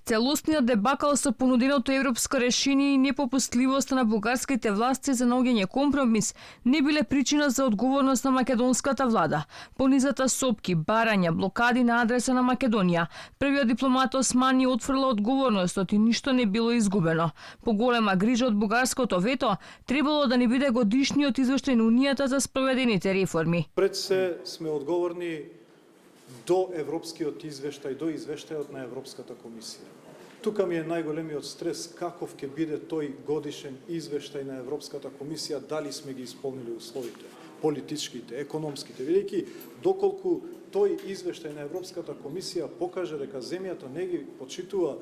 Целосниот дебакал со понуденото европско решение и непопустливоста на бугарските власти за наоѓање компромис не биле причина за одговорност на македонската влада. Понизата сопки, барања, блокади на адреса на Македонија. Првиот дипломат Османи отфрла одговорностот и ништо не било изгубено. Поголема грижа од бугарското вето требало да не биде годишниот извештај на Унијата за спроведените реформи. Пред се сме одговорни до европскиот извештај, до извештајот на Европската комисија. Тука ми е најголемиот стрес каков ќе биде тој годишен извештај на Европската комисија, дали сме ги исполнили условите, политичките, економските, бидејќи доколку тој извештај на Европската комисија покаже дека земјата не ги почитува,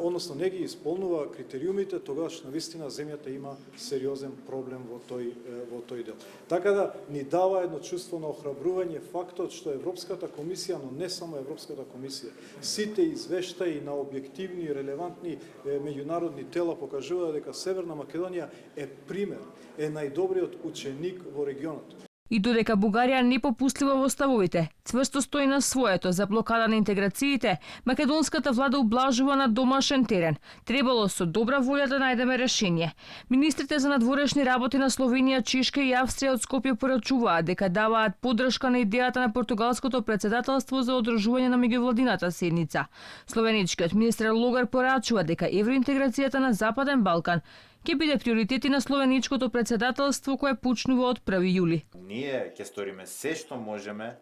односно не ги исполнува критериумите, тогаш навистина земјата има сериозен проблем во тој дел. Така да ни дава едно чувство на охрабрување фактот што Европската комисија, но не само Европската комисија, сите извештаи на објективни и релевантни меѓународни тела покажуваат дека Северна Македонија е пример, е најдобриот ученик во регионот. И додека Бугарија не попустила во ставовите, цврсто стои на своето за блокада на интеграциите, македонската влада ублажува на домашен терен. Требало со добра волја да најдеме решение. Министрите за надворешни работи на Словенија, Чешка и Австрија од Скопје порачуваат дека даваат поддршка на идејата на португалското претседателство за одржување на меѓувладината седница. Словеничкиот министер Логар порачува дека евроинтеграцијата на Западен Балкан ќе биде приоритети на словеничкото претседателство кое почнува од 1 јули. Ние ќе сториме се што можеме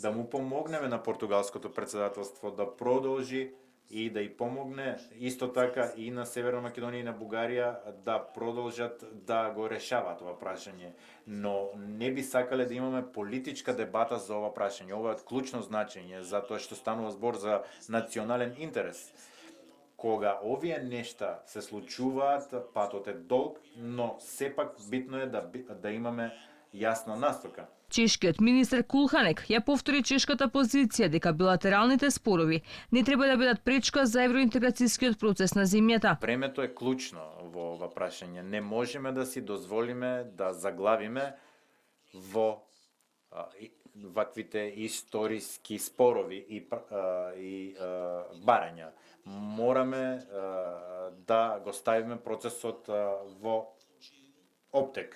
да му помогнеме на португалското претседателство да продолжи и да и помогне исто така и на Северна Македонија и на Бугарија да продолжат да го решаваат ова прашање. Но не би сакале да имаме политичка дебата за ова прашање. Ова е од клучно значење затоа што станува збор за национален интерес. Кога овие нешта се случуваат, патот е долг, но сепак битно е да имаме јасна настока. Чешкиот министер Кулханек ја повтори чешката позиција дека билатералните спорови не треба да бидат пречка за евроинтеграцијскиот процес на земјата. Времето е клучно во ова прашање. Не можеме да си дозволиме да заглавиме во ваквите историски спорови и барања. Мораме да го ставиме процесот во оптек.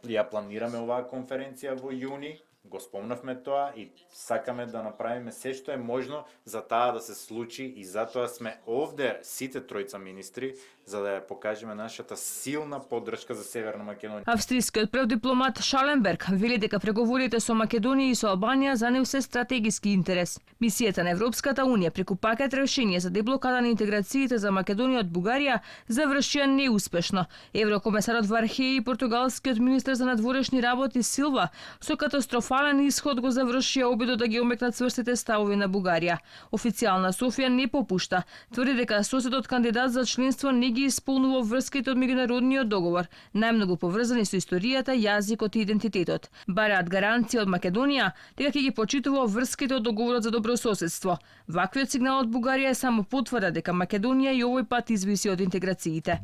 Ја планираме оваа конференција во јуни, го спомнавме тоа и сакаме да направиме се што е можно за таа да се случи и затоа сме овде сите тројца министри за да ја покажеме нашата силна поддршка за Северна Македонија. Австрискиот прв дипломат Шаленберг вели дека преговорите со Македонија и со Албанија за нив се стратегиски интерес. Мисијата на Европската унија преку пакет решение за деблокада на интеграциите за Македонија од Бугарија завршија неуспешно. Еврокомесарот Вархеј и португалскиот министер за надворешни работи Силва со катастрофален исход го завршија обидот да ги омекнат цврстите ставови на Бугарија. Официјална Софија не попушта. Тврди дека соседот кандидат за членство не ги исполнува врските од меѓународниот договор, најмногу поврзани со историјата, јазикот и идентитетот. Бараат гаранција од Македонија дека ќе ги почитува врските од договорот за добрососедство. Ваквиот сигнал од Бугарија е само потврда дека Македонија и овој пат извиси од интеграциите.